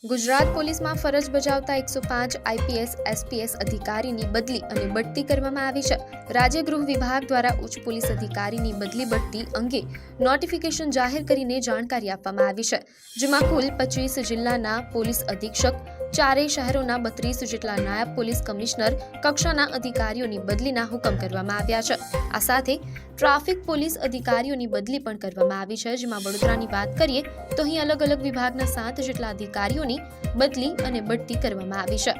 ગુજરાત પોલીસમાં ફરજ બજાવતા 105 આઈપીએસ એસપીએસ અધિકારીની બદલી અને બઢતી કરવામાં આવી છે। રાજ્ય ગૃહ વિભાગ દ્વારા ઉચ્ચ પોલીસ અધિકારીની બદલી બઢતી અંગે નોટિફિકેશન જાહેર કરીને જાણકારી આપવામાં આવી છે, જેમાં કુલ 25 જિલ્લાના પોલીસ અધિક્ષક, ચારેય શહેરોના 32 જેટલા નાયબ પોલીસ કમિશનર કક્ષાના અધિકારીઓની બદલીના હુકમ કરવામાં આવ્યા છે। આ સાથે ટ્રાફિક પોલીસ અધિકારીઓની બદલી પણ કરવામાં આવી છે, જેમાં વડોદરાની વાત કરીએ તો અહીં અલગ અલગ વિભાગના 7 જેટલા અધિકારીઓની બદલી અને બઢતી કરવામાં આવી છે,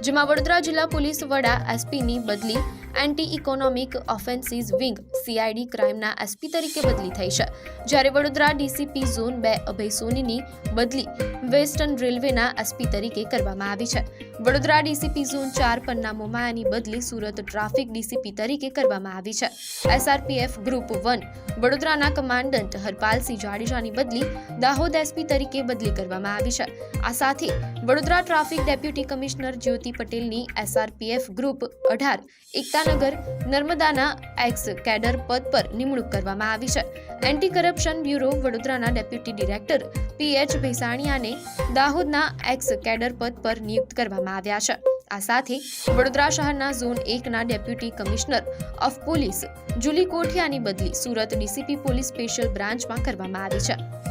જેમાં વડોદરા જિલ્લા પોલીસ વડા એસપીની બદલી anti economic offences wing CID ક્રાઇમના એસપી તરીકે બદલી થઈ છે, જ્યારે વડોદરા ડીસીપી ઝોન 2 અભય સોનીની બદલી વેસ્ટર્ન રેલવેના એસપી તરીકે કરવામાં આવી છે। વડોદરા ડીસીપી ઝોન 4 પન્ના મોમાયાની બદલી સુરત ટ્રાફિક ડીસીપી તરીકે કરવામાં આવી છે। એસઆરપીએફ ગ્રુપ 1 વડોદરાના કમાન્ડન્ટ હરપાલસિંહ જાડેજાની બદલી દાહોદ એસપી તરીકે બદલી કરવામાં આવી છે। આ સાથે વડોદરા ટ્રાફિક ડેપ્યુટી કમિશનર જ્યોતિ પટેલની એસઆરપીએફ ગ્રુપ 18 એકતાનગર નર્મદાના એક્સ કેડર પદ પર નિમણૂક કરવામાં આવી છે। એન્ટી કરપ્શન બ્યુરો વડોદરાના ડેપ્યુટી ડિરેક્ટર પીએચ ભેસાણીયાને દાહોદના એક્સ કેડર પદ પર નિયુક્ત કરવામાં આવ્યા છે। આ સાથે વડોદરા શહેરના ઝોન 1 ના deputy commissioner of police Juli કોઠિયાની બદલી સુરત ડીસીપી પોલીસ સ્પેશિયલ બ્રાન્ચમાં કરવામાં આવી છે।